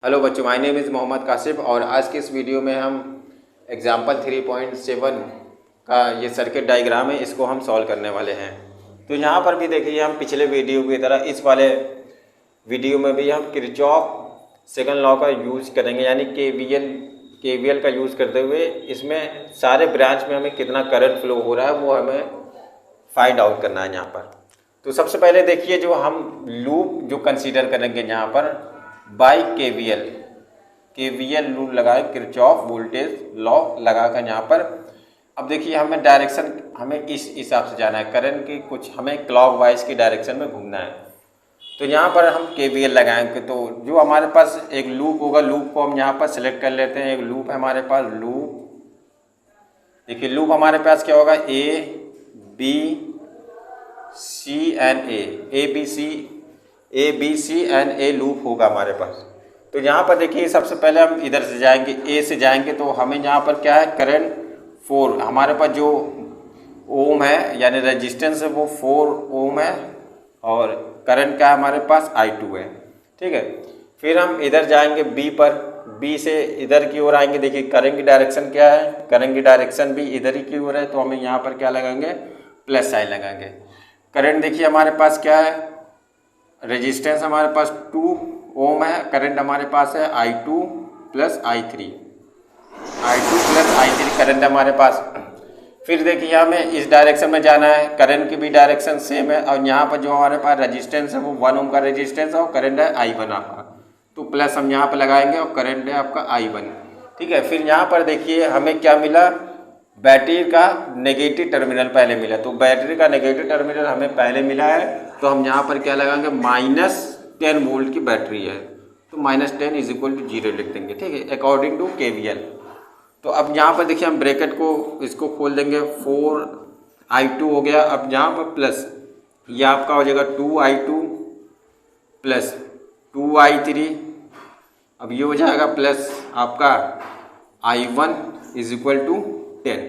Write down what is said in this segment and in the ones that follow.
Hello बच्चों, my name is Mohammad Kasif और आज के इस वीडियो में हम एग्जाम्पल 3.7 का ये सर्किट डायग्राम है, इसको हम सॉल्व करने वाले हैं। तो यहाँ पर भी देखिए, हम पिछले वीडियो की तरह इस वाले वीडियो में भी हम किरचॉफ सेकंड लॉ का यूज़ करेंगे, यानी केवीएल का यूज़ करते हुए इसमें सारे ब्रांच में हमें कितना करंट फ्लो हो रहा है वो हमें फाइंड आउट करना है यहाँ पर। तो सबसे पहले देखिए, जो हम लूप जो कंसीडर करेंगे यहाँ पर बाई केवीएल रूल लगाए, किरचॉफ वोल्टेज लॉ लगाकर यहाँ पर। अब देखिए, हमें डायरेक्शन हमें इस हिसाब से जाना है, करंट की कुछ हमें क्लॉकवाइज की डायरेक्शन में घूमना है। तो यहाँ पर हम केवीएल लगाएंगे, तो जो हमारे पास एक लूप होगा, लूप को हम यहाँ पर सिलेक्ट कर लेते हैं। एक लूप है हमारे पास, लूप देखिए, लूप हमारे पास क्या होगा, A B C and a loop होगा हमारे पास। तो यहाँ पर देखिए, सबसे पहले हम इधर से जाएंगे, ए से जाएंगे, तो हमें यहाँ पर क्या है, करंट 4 हमारे पास जो ओम है यानी रेजिस्टेंस है वो 4 ओम है, और करंट का हमारे पास I2 है। ठीक है, फिर हम इधर जाएंगे बी पर, बी से इधर की ओर आएंगे। देखिए, करंट की डायरेक्शन क्या है, करंट की डायरेक्शन भी इधर ही की ओर है, तो हमें यहाँ पर क्या लगाएंगे, प्लस साइन लगाएंगे। करंट देखिए हमारे पास क्या है, रेजिस्टेंस हमारे पास 2 ओम है, करंट हमारे पास है I2 प्लस I3 करंट हमारे पास। फिर देखिए, हमें इस डायरेक्शन में जाना है, करंट की भी डायरेक्शन सेम है, और यहाँ पर जो हमारे पास रेजिस्टेंस है वो 1 ओम का रेजिस्टेंस है, और करंट है I1 आपका, तो प्लस हम यहाँ पर लगाएंगे, और करंट है आपका I1। ठीक है, फिर यहाँ पर देखिए हमें क्या मिला, बैटरी का नेगेटिव टर्मिनल पहले मिला। तो बैटरी का नेगेटिव टर्मिनल हमें पहले मिला है, तो हम यहाँ पर क्या लगाएंगे, -10 वोल्ट की बैटरी है, तो -10 इज इक्वल टू 0 लिख देंगे। ठीक है, अकॉर्डिंग टू केवीएल। तो अब यहाँ पर देखिए, हम ब्रैकेट को इसको खोल देंगे, 4I2 हो गया। अब यहाँ पर प्लस, ये आपका हो जाएगा 2I2 प्लस 2I3, अब ये हो जाएगा प्लस आपका I1 इज इक्वल टू 10।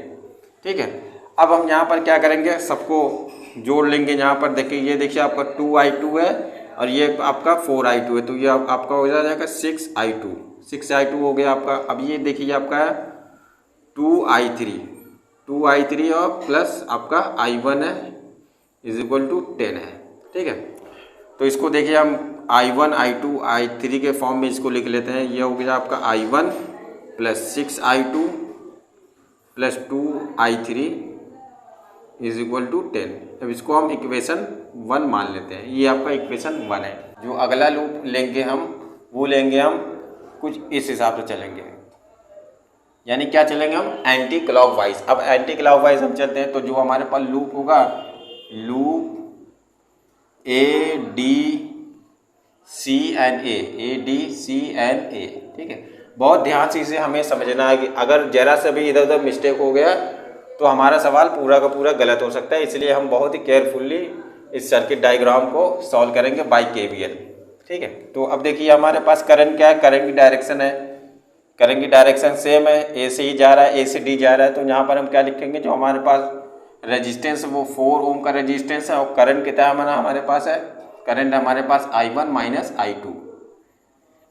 ठीक है, अब हम यहाँ पर क्या करेंगे, सबको जोड़ लेंगे। यहाँ पर देखिए, ये देखिए आपका 2I2 है, और ये आपका 4I2 है, तो ये आपका हो जाएगा 6I2 हो गया आपका। अब ये देखिए आपका है 2I3 और प्लस आपका I1 है इज इक्वल टू 10 है। ठीक है, तो इसको देखिए हम I1 I2 I3 के फॉर्म में इसको लिख लेते हैं। ये हो गया आपका I1 plus 6I2 plus 2I3 is equal to 10। अब इसको हम इक्वेशन 1 मान लेते हैं, ये आपका इक्वेशन 1 है। जो अगला लूप लेंगे हम, वो लेंगे हम कुछ इस हिसाब से चलेंगे, यानी क्या चलेंगे हम, एंटी क्लॉकवाइज। अब एंटी क्लॉकवाइज हम चलते हैं, तो जो हमारे पास लूप होगा, लूप ADCNA। ठीक है, बहुत ध्यान से इसे हमें समझना है कि अगर जरा सा भी इधर उधर मिस्टेक हो गया तो हमारा सवाल पूरा का पूरा गलत हो सकता है, इसलिए हम बहुत ही केयरफुल्ली इस सर्किट डायग्राम को सॉल्व करेंगे बाय केवीएल। ठीक है, तो अब देखिए हमारे पास करंट क्या है, करंट की डायरेक्शन है, करंट की डायरेक्शन सेम है, ए से ही जा रहा है, ए से डी जा रहा है। तो यहाँ पर हम क्या लिखेंगे, जो हमारे पास रेजिस्टेंस वो 4 ओम का रेजिस्टेंस है, और करंट कितना हमारे पास है, करंट हमारे पास I1 माइनस I2।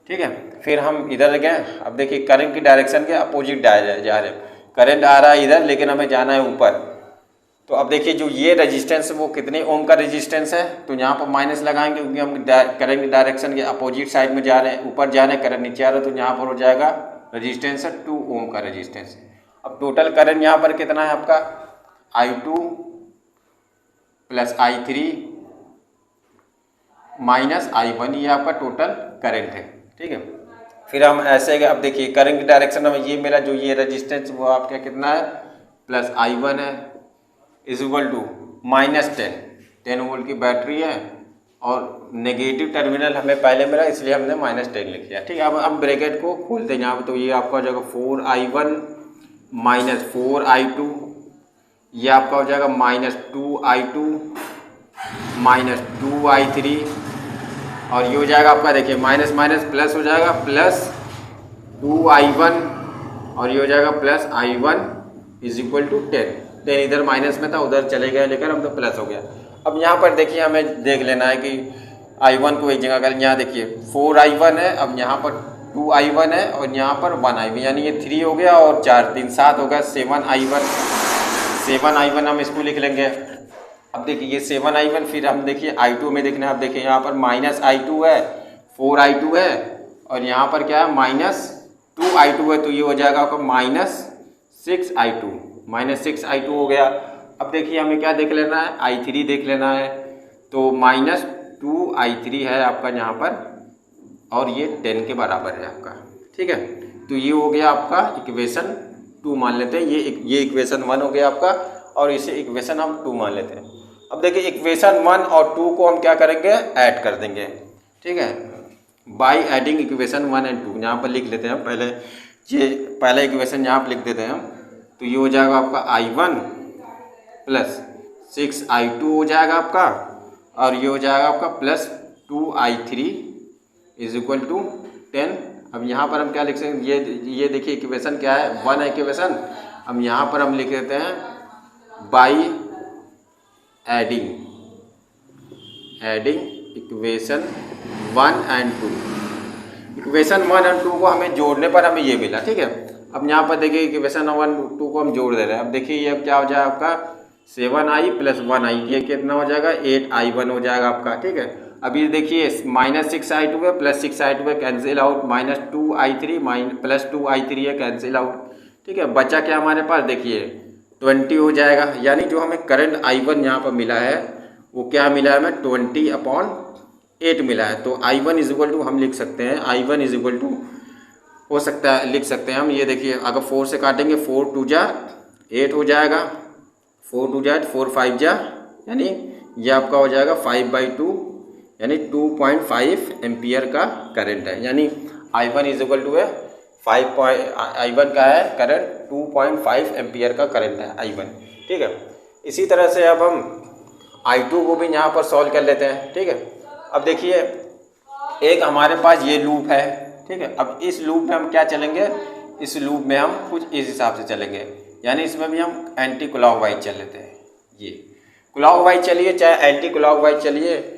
ठीक है, फिर हम इधर गए। अब देखिए, करंट की डायरेक्शन के अपोजिट जा रहे हैं, करंट आ रहा है इधर, लेकिन हमें जाना है ऊपर। तो अब देखिए, जो ये रेजिस्टेंस वो कितने ओम का रेजिस्टेंस है, तो यहाँ पर माइनस लगाएंगे, क्योंकि हम करंट की डायरेक्शन के अपोजिट साइड में जा रहे हैं, ऊपर जा रहे हैं, करंट नीचे आ रहा है, तो यहाँ पर हो जाएगा रेजिस्टेंस है 2 ओम का रेजिस्टेंस। अब टोटल करंट यहाँ पर कितना है आपका, I2 plus I3 minus I1, ये आपका टोटल करंट है। ठीक है, फिर हम ऐसे गए। अब देखिए, करंट की डायरेक्शन हमें ये मिला, जो ये रेजिस्टेंस वो आपका कितना है, प्लस I1 है इज इक्वल टू -10 वोल्ट की बैटरी है, और नेगेटिव टर्मिनल हमें पहले मिला, इसलिए हमने -10 लिख दिया। ठीक है, अब हम ब्रैकेट को खोलते हैं यहाँ पर, तो ये आपका हो जाएगा 4I1 माइनस 4I2, ये आपका हो जाएगा -2I2 माइनस 2I3, और ये हो जाएगा आपका, देखिए माइनस माइनस प्लस हो जाएगा, प्लस 2I1, और ये हो जाएगा plus I1 is equal to 10 इधर माइनस में था, उधर चले गए लेकर हम तो प्लस हो गया। अब यहाँ पर देखिए, हमें देख लेना है कि I1 को एक जगह कर, यहाँ देखिए 4I1 है, अब यहाँ पर 2i1 है और यहाँ पर 1i1, यानी ये 3 हो गया और 4 3 7 हो गया 7i1 हम इसको लिख लेंगे। अब देखिए ये 7i1, फिर हम देखिए i2 में देखना है। अब देखिए यहाँ पर -i2 है, 4i2 है और यहाँ पर क्या है -2i2 है, तो ये हो जाएगा आपका -6i2 हो गया। अब देखिए हमें क्या देख लेना है, i3 देख लेना है, तो -2i3 है आपका यहाँ पर और ये 10 के बराबर है आपका, ठीक है। तो ये हो गया आपका इक्वेशन 2 मान लेते हैं, ये इक्वेशन 1 हो गया आपका और इसे इक्वेशन हम 2 मान लेते हैं। अब देखिए इक्वेशन 1 और 2 को हम क्या करेंगे, ऐड कर देंगे, ठीक है, बाय एडिंग इक्वेशन 1 एंड 2। यहाँ पर लिख लेते हैं पहले, ये पहला इक्वेशन यहाँ पर लिख देते हैं हम, तो ये हो जाएगा आपका i1 प्लस 6i2 हो जाएगा आपका और ये हो जाएगा आपका plus 2i3 is equal to 10। अब यहाँ पर हम क्या लिख सकते हैं, ये देखिए इक्वेशन क्या है, 1 है इक्वेशन। अब यहाँ पर हम लिख देते हैं by adding equation 1 and 2। Equation 1 और 2 को हमें जोड़ने पर हमें ये मिला, ठीक है। अब यहाँ पर देखिए इक्वेशन 1 2 को हम जोड़ दे रहे हैं। अब देखिए ये क्या हो जाएगा आपका 7i प्लस 1i, ये कितना हो जाएगा 8i1 हो जाएगा आपका, ठीक है। अभी देखिए -6i2 है प्लस 6i2 है, cancel out, -2i3 plus 2i3 है, कैंसिल आउट, ठीक है। बचा क्या हमारे पास, देखिए 20 हो जाएगा, यानी जो हमें करंट i1 यहाँ पर मिला है वो क्या मिला है हमें 20/8 मिला है। तो i1 इज इक्वल टू हम लिख सकते हैं, i1 इज इक्वल टू हो सकता है लिख सकते हैं हम, ये देखिए अगर 4 से काटेंगे 4 2 जा 8 हो जाएगा, 4 2 जा 4 5 जा, यानी ये आपका हो जाएगा 5/2, यानी 2.5 एम्पियर का करंट है। यानी i1 इज इक्वल टू है i1 का है करंट 2.5 एम्पियर का करंट है i1, ठीक है। इसी तरह से अब हम i2 को भी यहाँ पर सॉल्व कर लेते हैं, ठीक है। अब देखिए एक हमारे पास ये लूप है, ठीक है। अब इस लूप में हम क्या चलेंगे, इस लूप में हम कुछ इस हिसाब से चलेंगे, यानी इसमें भी हम एंटी क्लॉकवाइज चल लेते हैं। ये क्लॉकवाइज चलिए चाहे एंटी क्लॉकवाइज चलिए,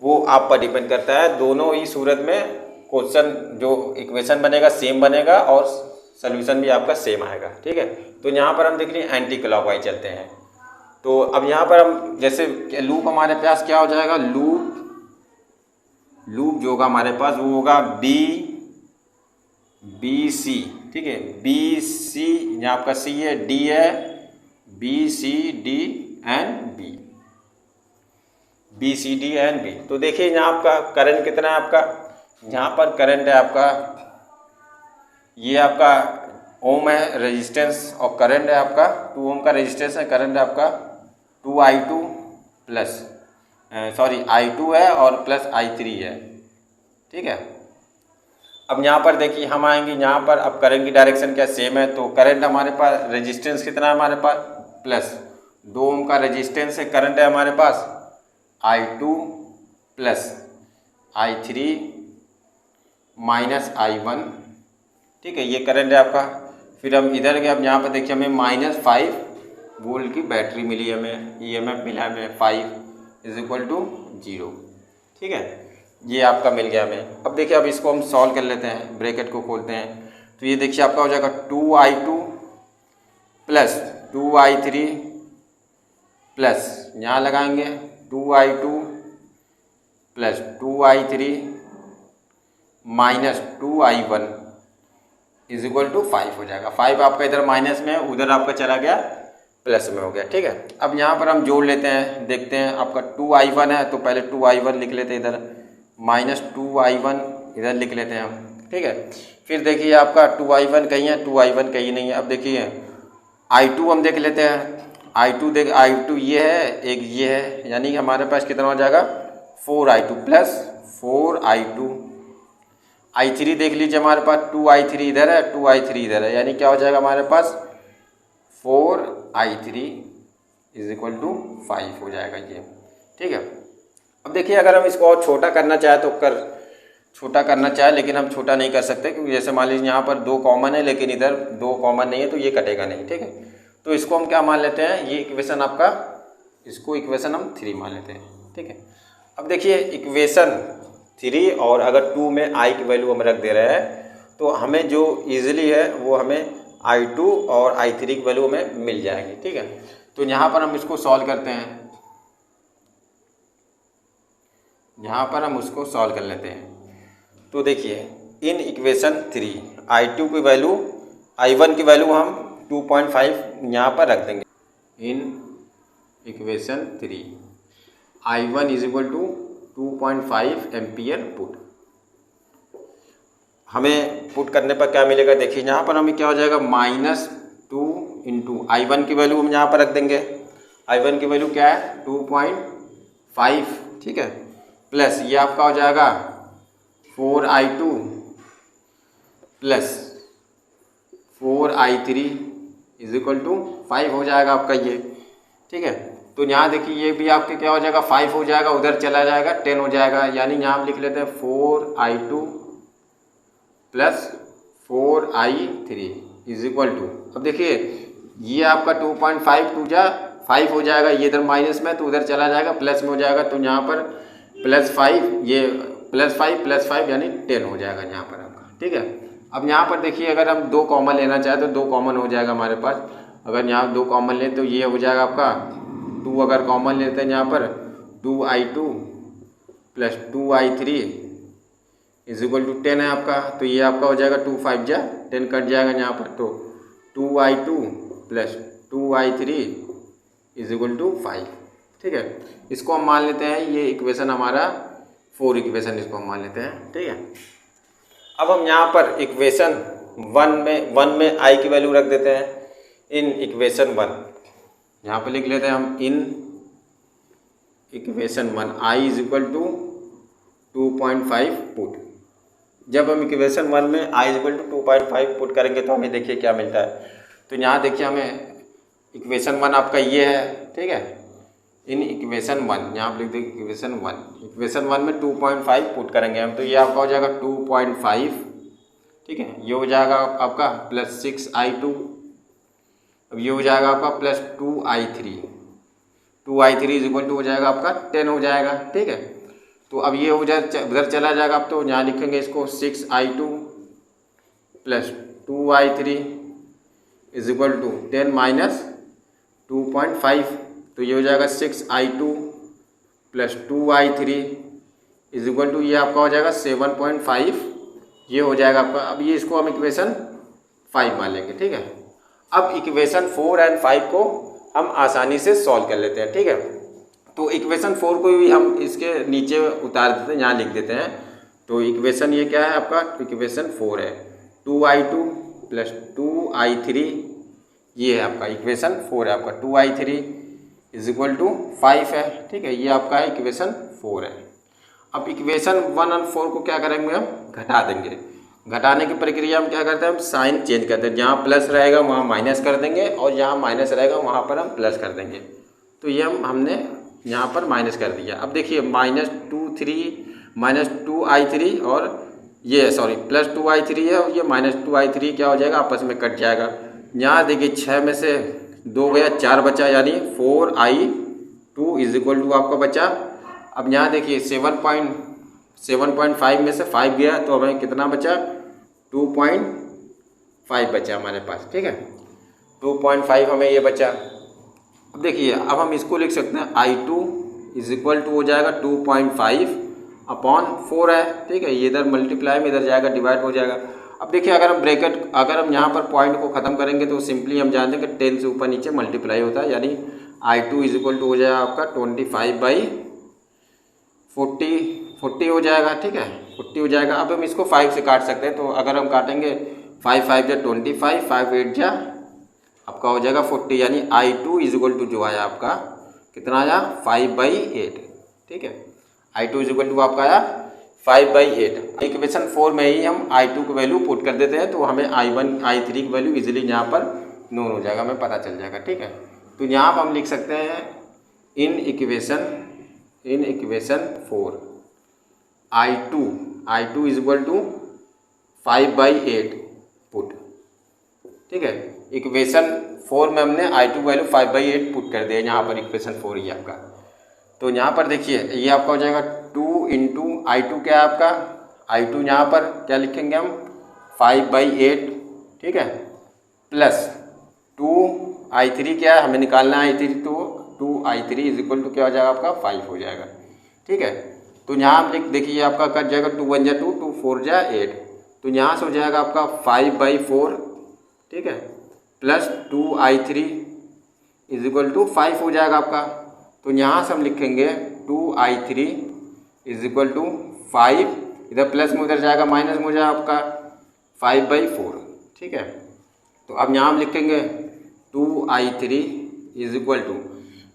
वो आप पर डिपेंड करता है। दोनों ही सूरत में क्वेश्चन जो इक्वेशन बनेगा सेम बनेगा और सोल्यूशन भी आपका सेम आएगा, ठीक है। तो यहाँ पर हम देख लिए एंटी क्लॉकवाइज चलते हैं। तो अब यहाँ पर हम जैसे लूप हमारे पास क्या हो जाएगा, लूप जो होगा हमारे पास वो होगा बी सी, ठीक है। बी सी यहाँ आपका सी है, डी है, B C D and B, B C D and B. तो देखिए यहाँ आपका करंट कितना है, आपका यहाँ पर करंट है आपका, ये आपका ओम है रेजिस्टेंस और करंट है आपका 2 ओम का रेजिस्टेंस है, करंट है आपका 2i2 प्लस i2 है और प्लस i3 है, ठीक है। अब यहाँ पर देखिए हम आएंगे यहाँ पर, अब करंट की डायरेक्शन क्या सेम है, तो करंट हमारे पास रेजिस्टेंस कितना है हमारे पास प्लस 2 ओम का रेजिस्टेंस है, करंट है हमारे पास i2 plus i3 minus i1, ठीक है, ये करंट है आपका। फिर हम इधर गए, अब यहाँ पर देखिए हमें -5 वोल्ट की बैटरी मिली, हमें EMF मिला हमें 5 इज इक्वल टू 0, ठीक है, ये आपका मिल गया हमें। अब देखिए अब इसको हम सॉल्व कर लेते हैं, ब्रैकेट को खोलते हैं, तो ये देखिए आपका हो जाएगा 2i2 प्लस 2i3 प्लस यहाँ लगाएंगे 2i2 plus 2i3 minus 2i1 is equal to 5 हो जाएगा। 5 आपका इधर माइनस में है, उधर आपका चला गया प्लस में हो गया, ठीक है। अब यहाँ पर हम जोड़ लेते हैं, देखते हैं आपका 2i1 है तो पहले 2i1 लिख लेते हैं इधर, माइनस 2i1 इधर लिख लेते हैं हम, ठीक है। फिर देखिए आपका 2i1 कहीं है, 2i1 कहीं नहीं है। अब देखिए i2 हम देख लेते हैं, i2 ये है, एक ये है, यानी कि हमारे पास कितना हो जाएगा 4i2 प्लस 4i2। i3 देख लीजिए हमारे पास 2i3 इधर है, 2i3 इधर है, यानी क्या हो जाएगा हमारे पास 4i3 इज इक्वल टू 5 हो जाएगा ये, ठीक है। अब देखिए अगर हम इसको और छोटा करना चाहे तो छोटा करना चाहे, लेकिन हम छोटा नहीं कर सकते क्योंकि जैसे मान लीजिए यहाँ पर 2 कॉमन है लेकिन इधर 2 कॉमन नहीं है, तो ये कटेगा नहीं, ठीक है। तो इसको हम क्या मान लेते हैं, ये इक्वेशन आपका, इसको इक्वेशन हम 3 मान लेते हैं, ठीक है। अब देखिए इक्वेशन 3 और अगर 2 में i की वैल्यू हम रख दे रहे हैं तो हमें जो ईजिली है वो हमें I2 और I3 की वैल्यू हमें मिल जाएगी। ठीक है, तो यहाँ पर हम इसको सॉल्व करते हैं, यहाँ पर हम उसको सॉल्व कर लेते हैं। तो देखिए इन इक्वेशन 3 I2 की वैल्यू I1 की वैल्यू हम 2.5 यहाँ पर रख देंगे। In equation 3 I1 is equal to 2.5 ampere put. हमें पुट करने पर क्या मिलेगा, देखिए यहाँ पर हमें क्या हो जाएगा, -2 इंटू I1 की वैल्यू हम यहाँ पर रख देंगे। I1 की वैल्यू क्या है 2.5, ठीक है, प्लस ये आपका हो जाएगा 4I2 plus 4I3 is equal to 5 हो जाएगा आपका ये। ठीक है, तो यहाँ देखिए ये भी आपके क्या हो जाएगा 5 हो जाएगा, उधर चला जाएगा 10 हो जाएगा, यानी यहाँ हम लिख लेते हैं 4I2 plus 4I3 is equal to, अब देखिए ये आपका 2.5 टू जा 5 हो जाएगा, ये इधर माइनस में तो उधर चला जाएगा प्लस में हो जाएगा, तो यहाँ पर +5 ये +5 यानी 10 हो जाएगा यहाँ पर आपका। ठीक है, अब यहाँ पर देखिए अगर हम 2 कॉमन लेना चाहें तो 2 कॉमन हो जाएगा हमारे पास। अगर यहाँ 2 कॉमन लें तो ये हो जाएगा आपका 2, अगर कॉमन लेते हैं यहाँ पर 2I2 plus 2I3 is equal to 10 है आपका, तो ये आपका हो जाएगा 2 5 जा 10 कट जाएगा यहाँ पर, तो 2I2 plus 2I3 is equal to 5। ठीक है, इसको हम मान लेते हैं ये इक्वेशन हमारा 4 इक्वेशन इसको हम मान लेते हैं। ठीक है, अब हम यहाँ पर इक्वेशन 1 में I की वैल्यू रख देते हैं। इन इक्वेशन 1 यहाँ पर लिख लेते हैं हम, in equation 1 I is equal to 2.5 put. जब हम इक्वेशन 1 में I is equal to 2.5 put करेंगे तो हमें देखिए क्या मिलता है। तो यहाँ देखिए हमें इक्वेशन 1 आपका ये है। ठीक है, इन इक्वेशन 1 यहाँ पर लिख देंगे इक्वेशन 1 में 2.5 पुट करेंगे हम, तो ये आपका हो जाएगा 2.5। ठीक है, ये हो जाएगा आपका प्लस 6I2, अब ये हो जाएगा आपका plus 2I3 is equal to हो जाएगा आपका 10 हो जाएगा। ठीक है, तो अब ये उधर चला जाएगा, अब तो यहाँ लिखेंगे इसको 6I2 plus 2I3 is equal to 10 minus 2.5, तो ये हो जाएगा 6I2 plus 2I3 is equal to ये आपका हो जाएगा 7.5, ये हो जाएगा आपका। अब ये इसको हम इक्वेशन 5 मान लेंगे। ठीक है, अब इक्वेशन 4 और 5 को हम आसानी से सॉल्व कर लेते हैं। ठीक है, तो इक्वेशन 4 को भी हम इसके नीचे उतार देते हैं, यहाँ लिख देते हैं। तो इक्वेशन ये क्या है आपका, इक्वेशन 4 है 2I2 प्लस 2I3, ये है आपका इक्वेशन 4 है आपका 2I3 इज इक्वल टू 5 है। ठीक है, ये आपका है इक्वेशन 4 है। अब इक्वेशन 1 और 4 को क्या करेंगे, हम घटा देंगे। घटाने की प्रक्रिया हम क्या करते हैं, हम साइन चेंज करते हैं, जहाँ प्लस रहेगा वहाँ माइनस कर देंगे और जहाँ माइनस रहेगा वहाँ पर हम प्लस कर देंगे। तो ये हमने यहाँ पर माइनस कर दिया। अब देखिए -2I3 और ये प्लस 2I3 है और ये -2I3 क्या हो जाएगा, आपस में कट जाएगा। यहाँ देखिए 6 में से 2 गया, 4 बचा, यानी 4I2 इज इक्वल टू आपका बचा। अब यहाँ देखिए 7.5 में से 5 गया तो हमें कितना बचा, 2.5 बचा हमारे पास। ठीक है, 2.5 हमें ये बचा। अब देखिए अब हम इसको लिख सकते हैं I2 इज इक्वल टू हो जाएगा 2.5 अपॉन 4 है। ठीक है, ये इधर मल्टीप्लाई में इधर जाएगा, डिवाइड हो जाएगा। अब देखिए अगर हम यहाँ पर पॉइंट को ख़त्म करेंगे तो सिंपली हम जानते हैं कि 10 से ऊपर नीचे मल्टीप्लाई होता है, यानी I2 इज इक्वल टू हो जाएगा आपका 25/40 हो जाएगा। ठीक है, 40 हो जाएगा। अब हम इसको 5 से काट सकते हैं, तो अगर हम काटेंगे 5 5 जा 25, 5 8 जा आपका हो जाएगा 40, यानी I2 इज इक्वल टू जो आया आपका कितना आया 5/8। ठीक है, I2 इज इक्वल टू आपका आया 5/8। इक्वेशन 4 में ही हम I2 की वैल्यू पुट कर देते हैं, तो हमें I1 I3 की वैल्यू इजीली यहाँ पर नोन हो जाएगा, हमें पता चल जाएगा। ठीक है, तो यहाँ पर हम लिख सकते हैं in equation 4 I2 is equal to 5/8 put. ठीक है, इक्वेशन 4 में हमने I2 वैल्यू 5/8 पुट कर दिया, यहाँ पर इक्वेशन 4 ही आपका। तो यहाँ पर देखिए ये आपका हो जाएगा 2 इंटू I2 क्या है आपका, I2 यहाँ पर क्या लिखेंगे हम 5/8, ठीक है, प्लस 2i3 क्या है हमें निकालना है i3, तो 2i3 इज इक्वल टू क्या हो जाएगा आपका 5 हो जाएगा, ठीक है। तो यहाँ हम लिख देखिए आपका कट जाएगा 2 1 जा 2, 2 4 जा 8, तो यहाँ से हो जाएगा आपका 5/4, ठीक है, plus 2i3 is equal to 5 हो जाएगा आपका। तो यहाँ से हम लिखेंगे 2i3 इज इक्वल टू 5, इधर प्लस में उधर जाएगा माइनस में हो जाएगा आपका 5/4, ठीक है। तो अब यहाँ हम लिखेंगे 2i3 इज इक्वल टू,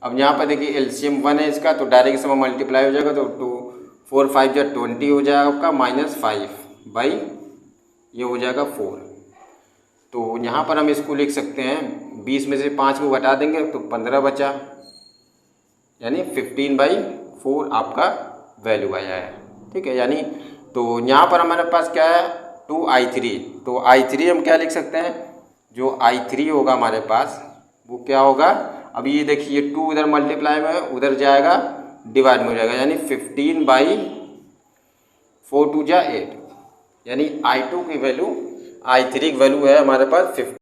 अब यहाँ पर देखिए एलसीएम 1 है इसका, तो डायरेक्ट इसमें मल्टीप्लाई हो जाएगा, तो 2 4 5 जा 20 हो जाएगा आपका, -5 ये हो जाएगा 4। तो यहाँ पर हम इसको लिख सकते हैं 20 में से 5 को घटा देंगे तो 15 बचा, यानी 15/4 आपका वैल्यू आया है, ठीक है। यानी तो यहाँ पर हमारे पास क्या है 2i3, तो i3 हम क्या लिख सकते हैं, जो i3 होगा हमारे पास वो क्या होगा, अब ये देखिए 2 इधर मल्टीप्लाई में उधर जाएगा डिवाइड में हो जाएगा, यानी 15/4 2 जा 8, यानी i2 की वैल्यू i3 की वैल्यू है हमारे पास 15।